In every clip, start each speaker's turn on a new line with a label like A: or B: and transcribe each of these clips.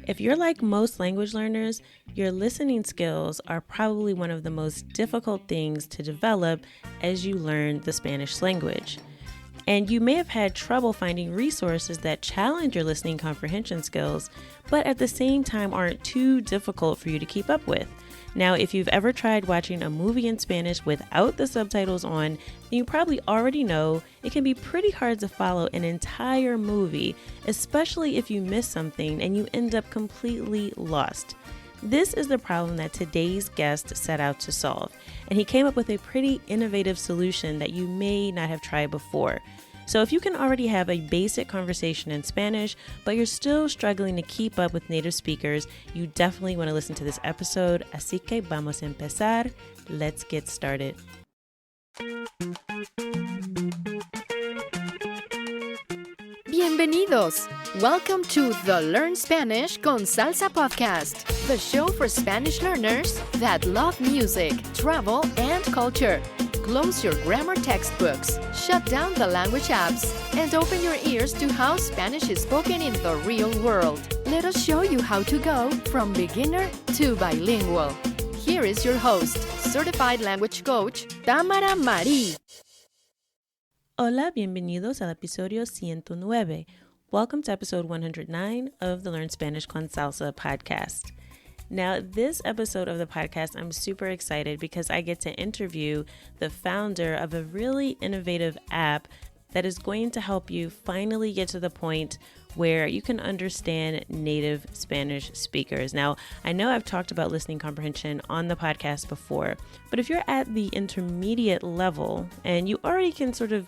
A: If you're like most language learners, your listening skills are probably one of the most difficult things to develop as you learn the Spanish language. And you may have had trouble finding resources that challenge your listening comprehension skills, but at the same time aren't too difficult for you to keep up with. Now, if you've ever tried watching a movie in Spanish without the subtitles on, then you probably already know it can be pretty hard to follow an entire movie, especially if you miss something and you end up completely lost. This is the problem that today's guest set out to solve, and he came up with a pretty innovative solution that you may not have tried before. So if you can already have a basic conversation in Spanish, but you're still struggling to keep up with native speakers, you definitely want to listen to this episode. Así que vamos a empezar. Let's get started.
B: Bienvenidos! Welcome to the Learn Spanish con Salsa podcast, the show for Spanish learners that love music, travel, and culture. Close your grammar textbooks, shut down the language apps, and open your ears to how Spanish is spoken in the real world. Let us show you how to go from beginner to bilingual. Here is your host, certified language coach, Tamara Marie.
A: Hola, bienvenidos al episodio 109. Welcome to episode 109 of the Learn Spanish con Salsa podcast. Now, this episode of the podcast, I'm super excited because I get to interview the founder of a really innovative app that is going to help you finally get to the point where you can understand native Spanish speakers. Now, I know I've talked about listening comprehension on the podcast before, but if you're at the intermediate level and you already can sort of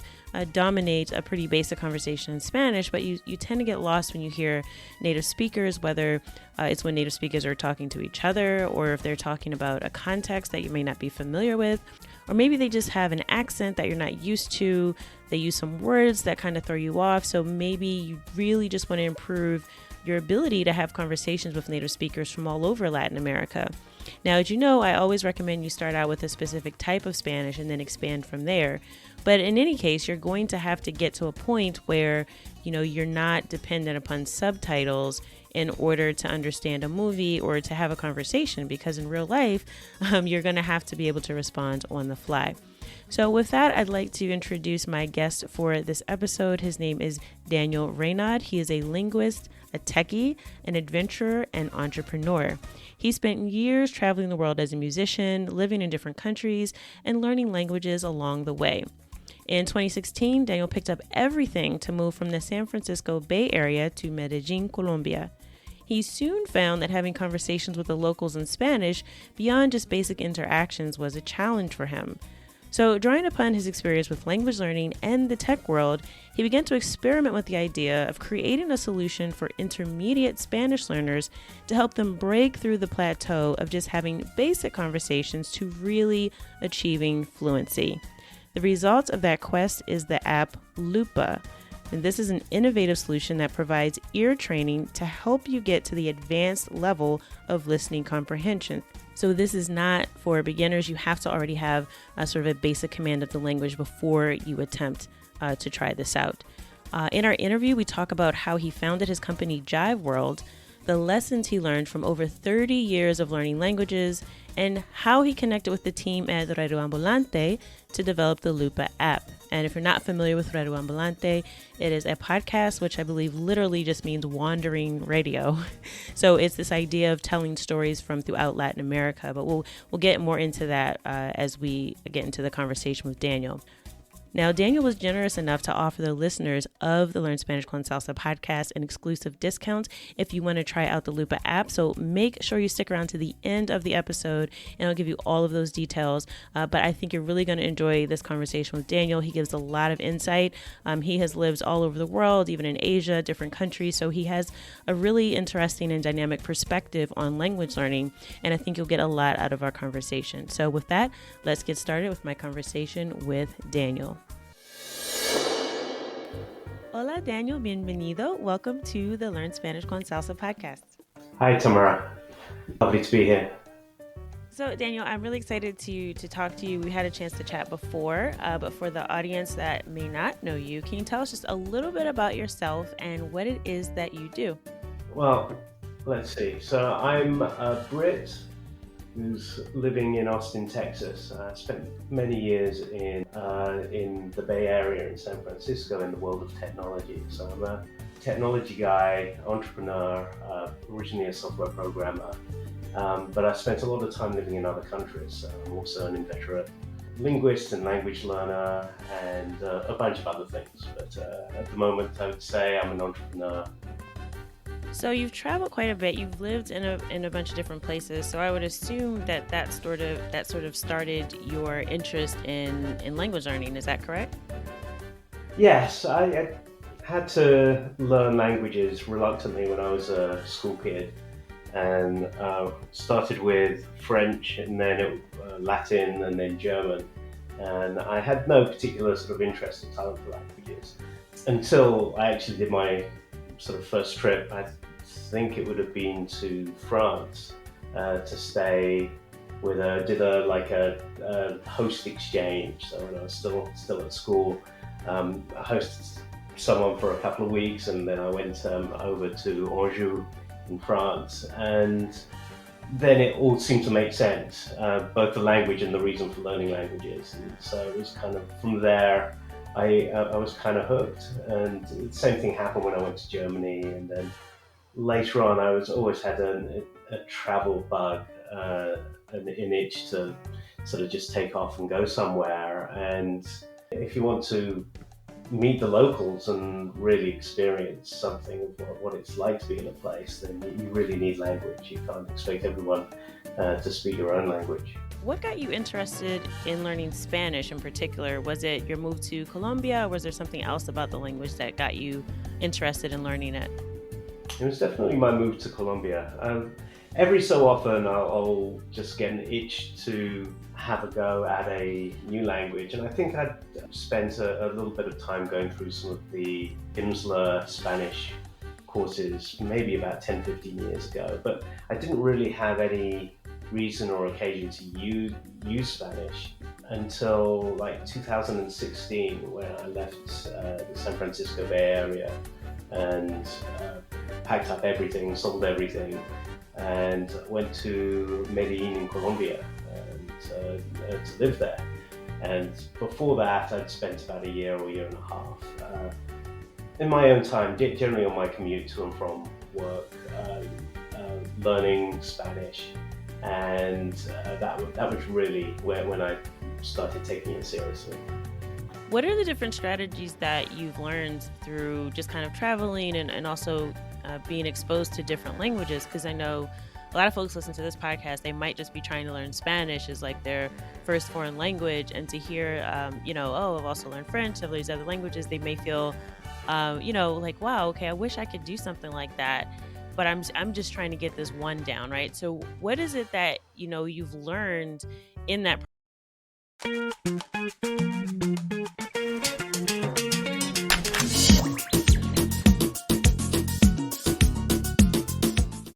A: dominate a pretty basic conversation in Spanish, but you tend to get lost when you hear native speakers, whether it's when native speakers are talking to each other or if they're talking about a context that you may not be familiar with, or maybe they just have an accent that you're not used to. They use some words that kind of throw you off. So maybe you really just want to improve your ability to have conversations with native speakers from all over Latin America. Now, as you know, I always recommend you start out with a specific type of Spanish and then expand from there. But in any case, you're going to have to get to a point where, you're not dependent upon subtitles in order to understand a movie or to have a conversation, because in real life, you're going to have to be able to respond on the fly. So with that, I'd like to introduce my guest for this episode. His name is Daniel Raynaud. He is a linguist, a techie, an adventurer, and entrepreneur. He spent years traveling the world as a musician, living in different countries, and learning languages along the way. In 2016, Daniel picked up everything to move from the San Francisco Bay Area to Medellín, Colombia. He soon found that having conversations with the locals in Spanish beyond just basic interactions was a challenge for him. So, drawing upon his experience with language learning and the tech world, he began to experiment with the idea of creating a solution for intermediate Spanish learners to help them break through the plateau of just having basic conversations to really achieving fluency. The result of that quest is the app Lupa. And this is an innovative solution that provides ear training to help you get to the advanced level of listening comprehension. So this is not for beginners. You have to already have a sort of a basic command of the language before you attempt to try this out. In our interview, we talk about how he founded his company Jiveworld, the lessons he learned from over 30 years of learning languages, and how he connected with the team at Radio Ambulante to develop the Lupa app. And if you're not familiar with Radio Ambulante, it is a podcast, which I believe literally just means wandering radio. So it's this idea of telling stories from throughout Latin America, but we'll get more into that as we get into the conversation with Daniel. Now, Daniel was generous enough to offer the listeners of the Learn Spanish con Salsa podcast an exclusive discount if you want to try out the Lupa app. So make sure you stick around to the end of the episode and I'll give you all of those details. But I think you're really going to enjoy this conversation with Daniel. He gives a lot of insight. He has lived all over the world, even in Asia, different countries. So he has a really interesting and dynamic perspective on language learning. And I think you'll get a lot out of our conversation. So with that, let's get started with my conversation with Daniel. Hola, Daniel. Bienvenido. Welcome to the Learn Spanish con Salsa podcast.
C: Hi, Tamara. Lovely to be here.
A: So, Daniel, I'm really excited to talk to you. We had a chance to chat before, but for the audience that may not know you, can you tell us just a little bit about yourself and what it is that you do?
C: Well, Let's see. So I'm a Brit who's living in Austin, Texas. I spent many years in the Bay Area in San Francisco in the world of technology. So I'm a technology guy, entrepreneur, originally a software programmer, but I spent a lot of time living in other countries. So I'm also an inveterate linguist and language learner and a bunch of other things. But at the moment, I would say I'm an entrepreneur.
A: So you've traveled quite a bit. You've lived in a bunch of different places. So I would assume that sort of started your interest in language learning. Is that correct?
C: Yes, I had to learn languages reluctantly when I was a school kid, and started with French and then Latin and then German. And I had no particular sort of interest or talent for languages until I actually did my sort of first trip. I think it would have been to France to stay with a host exchange. So when I was still at school, I hosted someone for a couple of weeks, and then I went over to Anjou in France, and then it all seemed to make sense, both the language and the reason for learning languages. And so it was kind of from there I was kind of hooked. And the same thing happened when I went to Germany, and then later on I always had a travel bug, an itch to sort of just take off and go somewhere. And if you want to meet the locals and really experience something of what it's like to be in a place, then you really need language. You can't expect everyone to speak your own language.
A: What got you interested in learning Spanish in particular? Was it your move to Colombia, or was there something else about the language that got you interested in learning it?
C: It was definitely my move to Colombia. Every so often I'll just get an itch to have a go at a new language, and I think I'd spent a little bit of time going through some of the Pimsleur Spanish courses maybe about 10-15 years ago, but I didn't really have any reason or occasion to use Spanish until like 2016, when I left the San Francisco Bay Area and packed up everything, sold everything, and went to Medellín in Colombia to live there. And before that, I'd spent about a year or year and a half in my own time, generally on my commute to and from work, learning Spanish. And that was really when I started taking it seriously.
A: What are the different strategies that you've learned through just kind of traveling and also being exposed to different languages? Because I know a lot of folks listen to this podcast, they might just be trying to learn Spanish as like their first foreign language, and to hear, I've also learned French, I've learned other languages, they may feel, like, wow, okay, I wish I could do something like that, but I'm just trying to get this one down, right? So what is it that, you've learned in that?